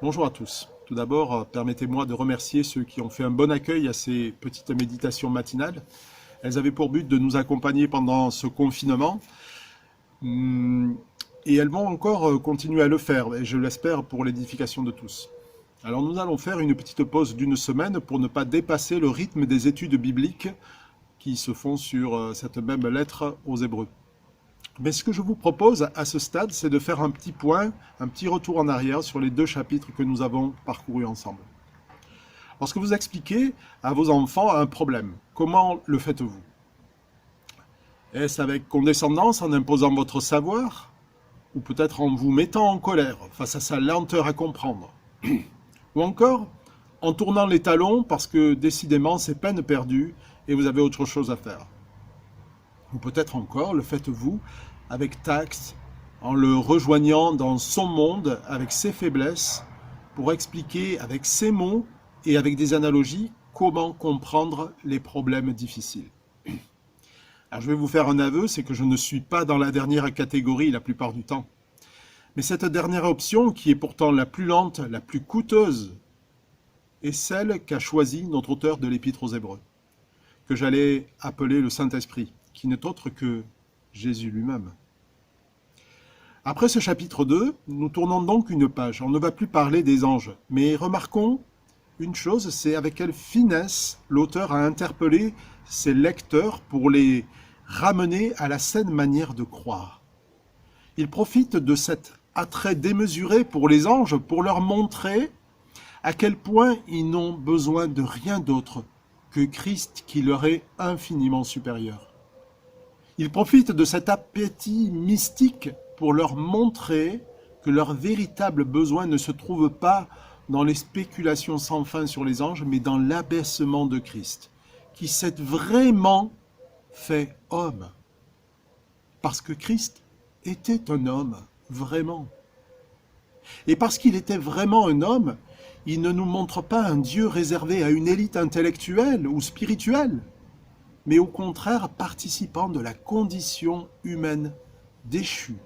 Bonjour à tous. Tout d'abord, permettez-moi de remercier ceux qui ont fait un bon accueil à ces petites méditations matinales. Elles avaient pour but de nous accompagner pendant ce confinement. Hum, Et elles vont encore continuer à le faire, et je l'espère pour l'édification de tous. Alors nous allons faire une petite pause d'une semaine pour ne pas dépasser le rythme des études bibliques qui se font sur cette même lettre aux Hébreux. Mais ce que je vous propose à ce stade, c'est de faire un petit point, un petit retour en arrière sur les deux chapitres que nous avons parcourus ensemble. Lorsque vous expliquez à vos enfants un problème, comment le faites-vous? Est-ce avec condescendance, en imposant votre savoir, ou peut-être en vous mettant en colère face à sa lenteur à comprendre? Ou encore en tournant les talons parce que décidément c'est peine perdue et vous avez autre chose à faire? Ou peut-être encore le faites-vous avec tact, en le rejoignant dans son monde avec ses faiblesses, pour expliquer avec ses mots et avec des analogies comment comprendre les problèmes difficiles. Alors je vais vous faire un aveu, c'est que je ne suis pas dans la dernière catégorie la plupart du temps. Mais cette dernière option, qui est pourtant la plus lente, la plus coûteuse, est celle qu'a choisie notre auteur de l'Épître aux Hébreux, que j'allais appeler le Saint-Esprit, qui n'est autre que Jésus lui-même. Après ce chapitre 2, nous tournons donc une page. On ne va plus parler des anges, mais remarquons une chose, c'est avec quelle finesse l'auteur a interpellé ses lecteurs pour les ramener à la saine manière de croire. Il profite de cet attrait démesuré pour les anges pour leur montrer à quel point ils n'ont besoin de rien d'autre que Christ qui leur est infiniment supérieur. Il profite de cet appétit mystique pour leur montrer que leur véritable besoin ne se trouve pas dans les spéculations sans fin sur les anges, mais dans l'abaissement de Christ, qui s'est vraiment fait homme. Parce que Christ était un homme, vraiment. Et parce qu'il était vraiment un homme, il ne nous montre pas un Dieu réservé à une élite intellectuelle ou spirituelle, mais au contraire participant de la condition humaine déchue,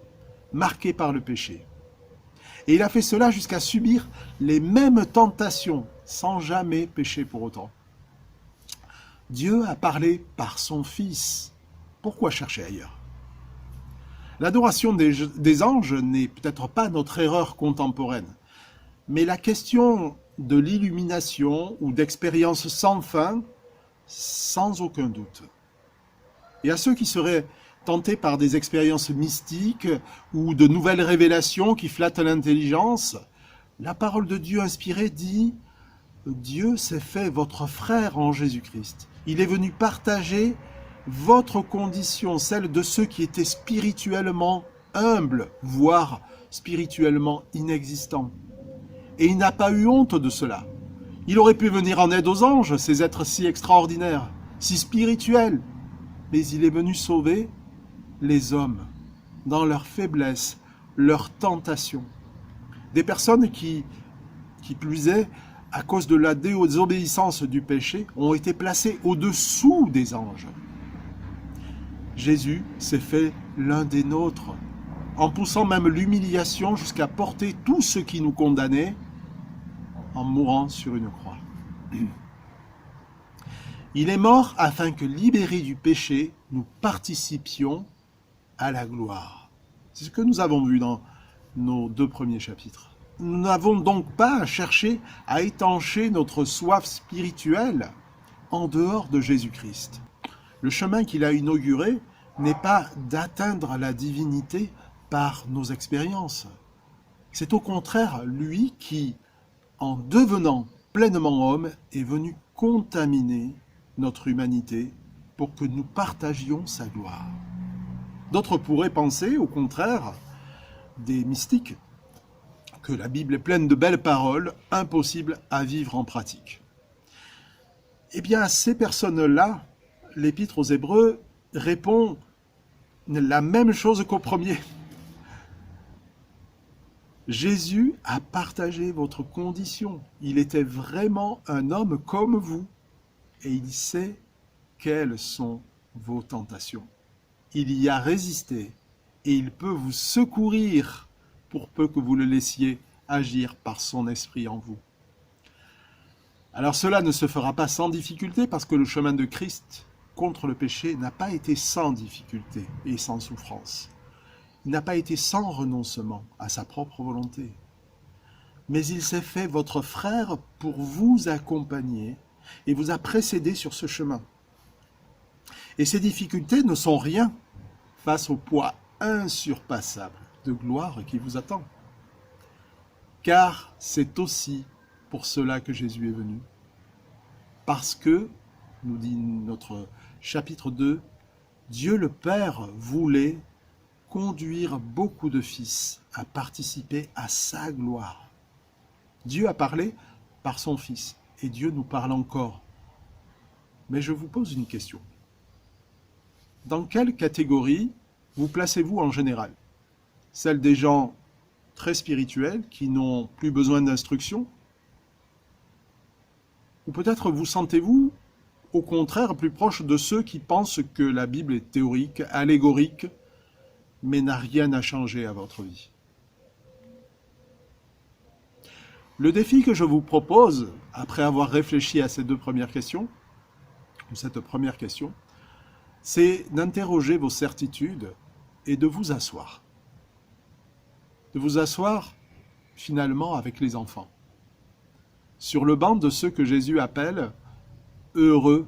marquée par le péché. Et il a fait cela jusqu'à subir les mêmes tentations, sans jamais pécher pour autant. Dieu a parlé par son Fils. Pourquoi chercher ailleurs? L'adoration des anges n'est peut-être pas notre erreur contemporaine, mais la question de l'illumination ou d'expériences sans fin, sans aucun doute. Et à ceux qui seraient tentés par des expériences mystiques ou de nouvelles révélations qui flattent l'intelligence, la parole de Dieu inspirée dit « Dieu s'est fait votre frère en Jésus-Christ. Il est venu partager votre condition, celle de ceux qui étaient spirituellement humbles, voire spirituellement inexistants. Et il n'a pas eu honte de cela. Il aurait pu venir en aide aux anges, ces êtres si extraordinaires, si spirituels, mais il est venu sauver les hommes dans leur faiblesse, leur tentation. Des personnes qui plus est, à cause de la désobéissance du péché, ont été placées au-dessous des anges. Jésus s'est fait l'un des nôtres, en poussant même l'humiliation jusqu'à porter tout ce qui nous condamnait, en mourant sur une croix. Il est mort afin que, libérés du péché, nous participions à la gloire. C'est ce que nous avons vu dans nos deux premiers chapitres. Nous n'avons donc pas à chercher à étancher notre soif spirituelle en dehors de Jésus-Christ. Le chemin qu'il a inauguré n'est pas d'atteindre la divinité par nos expériences. C'est au contraire lui qui, en devenant pleinement homme, est venu contaminer notre humanité pour que nous partagions sa gloire. D'autres pourraient penser, au contraire, des mystiques, que la Bible est pleine de belles paroles, impossibles à vivre en pratique. Eh bien, à ces personnes-là, l'Épître aux Hébreux répond la même chose qu'au premier. Jésus a partagé votre condition. Il était vraiment un homme comme vous. Et il sait quelles sont vos tentations. Il y a résisté et il peut vous secourir pour peu que vous le laissiez agir par son esprit en vous. Alors cela ne se fera pas sans difficulté parce que le chemin de Christ contre le péché n'a pas été sans difficulté et sans souffrance. Il n'a pas été sans renoncement à sa propre volonté. Mais il s'est fait votre frère pour vous accompagner et vous a précédé sur ce chemin. Et ces difficultés ne sont rien face au poids insurpassable de gloire qui vous attend. Car c'est aussi pour cela que Jésus est venu. Parce que, nous dit notre chapitre 2, Dieu le Père voulait conduire beaucoup de fils à participer à sa gloire. Dieu a parlé par son Fils, et Dieu nous parle encore. Mais je vous pose une question. Dans quelle catégorie vous placez-vous en général? Celle des gens très spirituels qui n'ont plus besoin d'instruction? Ou peut-être vous sentez-vous au contraire plus proche de ceux qui pensent que la Bible est théorique, allégorique, mais n'a rien à changer à votre vie? Le défi que je vous propose, après avoir réfléchi à ces deux premières questions, ou cette première question, c'est d'interroger vos certitudes et de vous asseoir. De vous asseoir finalement avec les enfants, sur le banc de ceux que Jésus appelle heureux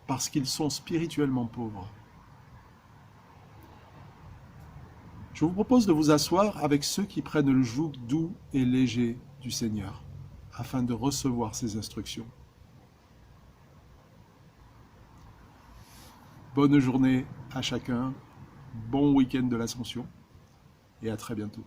parce qu'ils sont spirituellement pauvres. Je vous propose de vous asseoir avec ceux qui prennent le joug doux et léger du Seigneur, afin de recevoir ses instructions. Bonne journée à chacun, bon week-end de l'Ascension, et à très bientôt.